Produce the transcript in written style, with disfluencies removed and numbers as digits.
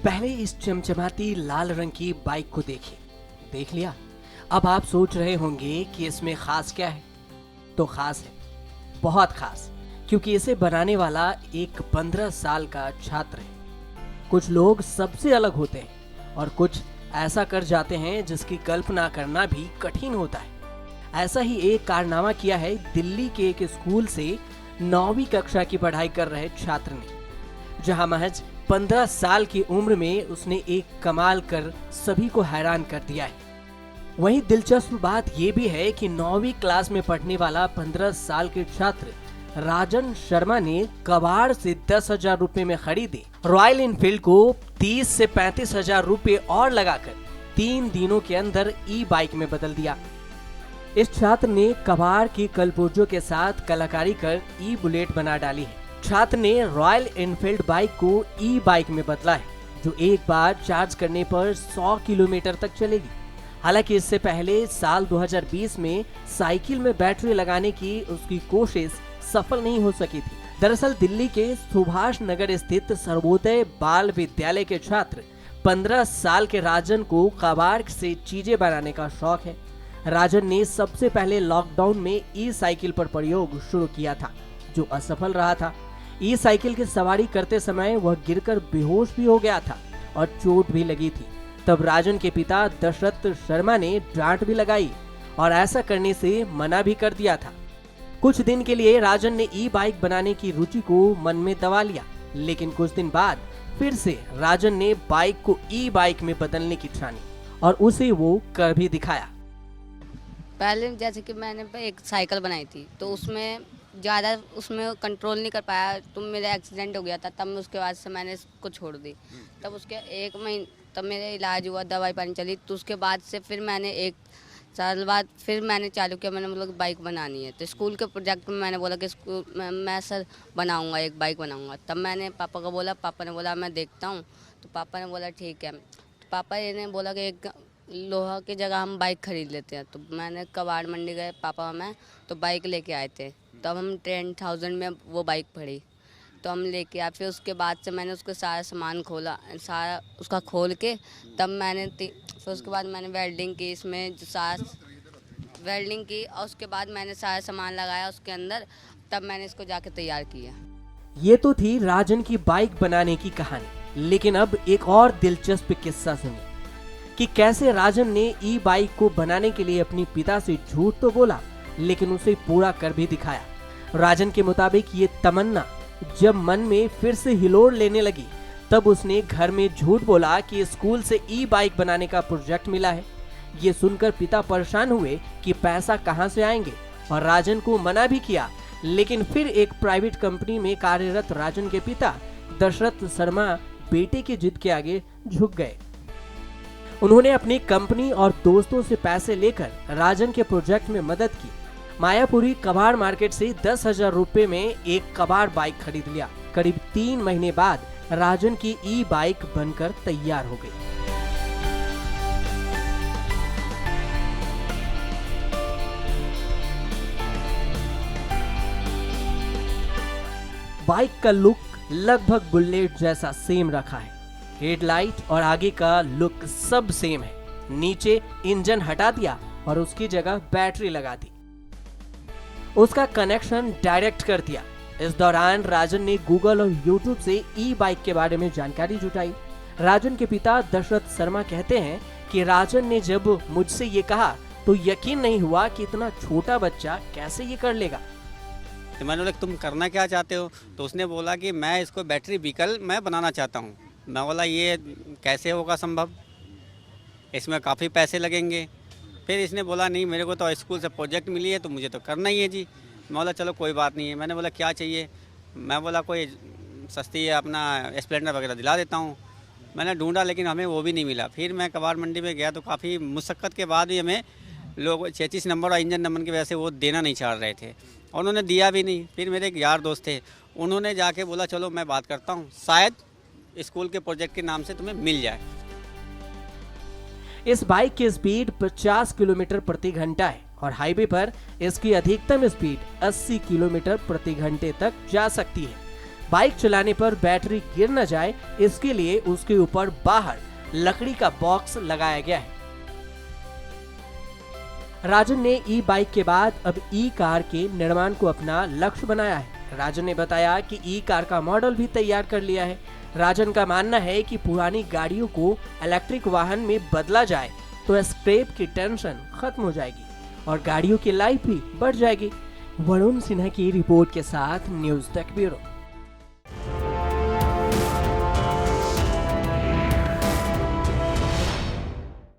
पहले इस चमचमाती लाल रंग की बाइक को देखिए। देख लिया? अब आप सोच रहे होंगे कि इसमें खास क्या है। तो खास है, बहुत खास, क्योंकि इसे बनाने वाला एक 15 साल का छात्र है। कुछ लोग सबसे अलग होते हैं और कुछ ऐसा कर जाते हैं जिसकी कल्पना करना भी कठिन होता है। ऐसा ही एक कारनामा किया है दिल्ली के एक स्कूल से 9वीं कक्षा की पढ़ाई कर रहे छात्र ने, जहां महज 15 साल की उम्र में उसने एक कमाल कर सभी को हैरान कर दिया है। वहीं दिलचस्प बात यह भी है कि 9वीं क्लास में पढ़ने वाला 15 साल के छात्र राजन शर्मा ने कबाड़ से 10,000 रुपए में खरीदी रॉयल एनफील्ड को 30 से 35,000 रुपए और लगाकर 3 दिनों के अंदर ई बाइक में बदल दिया। इस छात्र ने कबाड़ की कलपुर्जों के साथ कलाकारी कर ई बुलेट बना डाली है। छात्र ने रॉयल एनफील्ड बाइक को ई बाइक में बदला है, जो एक बार चार्ज करने पर 100 किलोमीटर तक चलेगी। हालांकि इससे पहले साल 2020 में साइकिल में बैटरी लगाने की उसकी कोशिश सफल नहीं हो सकी थी। दरअसल दिल्ली के सुभाष नगर स्थित सर्वोदय बाल विद्यालय के छात्र 15 साल के राजन को कबाड़ से चीजें बनाने का शौक है। राजन ने सबसे पहले लॉकडाउन में ई साइकिल पर प्रयोग शुरू किया था, जो असफल रहा था। ई साइकिल की सवारी करते समय वह गिरकर बेहोश भी हो गया था और चोट भी लगी थी। तब राजन के पिता दशरथ शर्मा ने डांट भी लगाई और ऐसा करने से मना भी कर दिया था। कुछ दिन के लिए राजन ने ई बाइक बनाने की रुचि को मन में दबा लिया, लेकिन कुछ दिन बाद फिर से राजन ने बाइक को ई बाइक में बदलने की ठानी और उसे वो कर भी दिखाया। पहले जैसे कि मैंने एक साइकिल बनाई थी, तो उसमें ज़्यादा कंट्रोल नहीं कर पाया, तो मेरा एक्सीडेंट हो गया था। तब उसके बाद से मैंने इसको छोड़ दी। तब उसके 1 महीने तब मेरा इलाज हुआ, दवाई पानी चली। तो उसके बाद से फिर मैंने 1 साल बाद फिर मैंने चालू किया। मैंने मतलब बाइक बनानी है, तो स्कूल के प्रोजेक्ट में मैंने बोला कि स्कूल मैं सर बनाऊँगा, एक बाइक बनाऊँगा। तब मैंने पापा को बोला, पापा ने बोला मैं देखता हूँ। तो पापा ने बोला ठीक है। तो पापा ने बोला कि एक लोहा की जगह हम बाइक खरीद लेते हैं। तो मैंने कबाड़ मंडी गए, पापा मैं, तो बाइक लेके आए थे। तब हम 10,000 में वो बाइक पड़ी, तो हम लेके आए। फिर उसके बाद से मैंने उसका सारा सामान खोला, सारा उसका खोल के तब मैंने फिर उसके बाद मैंने वेल्डिंग की, इसमें जो सारा वेल्डिंग की, और उसके बाद मैंने सारा सामान लगाया उसके अंदर। तब मैंने इसको जाके तैयार किया। ये तो थी राजन की बाइक बनाने की कहानी, लेकिन अब एक और दिलचस्प किस्सा सुनिए कि कैसे राजन ने ई बाइक को बनाने के लिए अपने पिता से झूठ तो बोला, लेकिन उसे पूरा कर भी दिखाया। राजन के मुताबिक ये तमन्ना जब मन में फिर से हिलोर लेने लगी, तब उसने घर में झूठ बोला कि स्कूल से ई बाइक बनाने का प्रोजेक्ट मिला है। ये सुनकर पिता परेशान हुए कि पैसा कहां से आएंगे और राजन को मना भी किया, लेकिन फिर एक प्राइवेट कंपनी में कार्यरत राजन के पिता दशरथ शर्मा बेटे की जिद के आगे झुक गए। उन्होंने अपनी कंपनी और दोस्तों से पैसे लेकर राजन के प्रोजेक्ट में मदद की। मायापुरी कबाड़ मार्केट से 10,000 रुपए में एक कबाड़ बाइक खरीद लिया। करीब 3 महीने बाद राजन की ई बाइक बनकर तैयार हो गई। बाइक का लुक लगभग बुलेट जैसा सेम रखा है। हेडलाइट और आगे का लुक सब सेम है। नीचे इंजन हटा दिया और उसकी जगह बैटरी लगा दी, उसका कनेक्शन डायरेक्ट कर दिया। इस दौरान राजन ने गूगल और यूट्यूब से ई बाइक के बारे में जानकारी जुटाई। राजन के पिता दशरथ शर्मा कहते हैं कि राजन ने जब मुझसे ये कहा तो यकीन नहीं हुआ कि इतना छोटा बच्चा कैसे ये कर लेगा। तो मैंने बोला तुम करना क्या चाहते हो? तो उसने बोला कि मैं इसको बैटरी व्हीकल मैं बनाना चाहता हूँ। मैं बोला ये कैसे होगा संभव, इसमें काफ़ी पैसे लगेंगे। फिर इसने बोला नहीं, मेरे को तो स्कूल से प्रोजेक्ट मिली है तो मुझे तो करना ही है जी। मैं बोला चलो कोई बात नहीं है। मैंने बोला क्या चाहिए? मैं बोला कोई सस्ती अपना स्प्लेंडर वगैरह दिला देता हूँ। मैंने ढूंढा लेकिन हमें वो भी नहीं मिला। फिर मैं कबाड़ मंडी में गया तो काफ़ी मुशक्क़त के बाद भी हमें लोग 36 नंबर और इंजन नंबर की वजह से वो देना नहीं चाह रहे थे, और उन्होंने दिया भी नहीं। फिर मेरे एक यार दोस्त थे, उन्होंने जाके बोला चलो मैं बात करता हूँ, शायद स्कूल के प्रोजेक्ट के नाम से तुम्हें मिल जाए। इस बाइक की स्पीड 50 किलोमीटर प्रति घंटा है और हाईवे पर इसकी अधिकतम स्पीड 80 किलोमीटर प्रति घंटे तक जा सकती है। बाइक चलाने पर बैटरी गिर न जाए इसके लिए उसके ऊपर बाहर लकड़ी का बॉक्स लगाया गया है। राजन ने ई बाइक के बाद अब ई कार के निर्माण को अपना लक्ष्य बनाया है। राजन ने बताया कि ई कार का मॉडल भी तैयार कर लिया है। राजन का मानना है कि पुरानी गाड़ियों को इलेक्ट्रिक वाहन में बदला जाए तो स्क्रैप की टेंशन खत्म हो जाएगी और गाड़ियों की लाइफ भी बढ़ जाएगी। वरुण सिन्हा की रिपोर्ट के साथ न्यूज़ टेक ब्यूरो।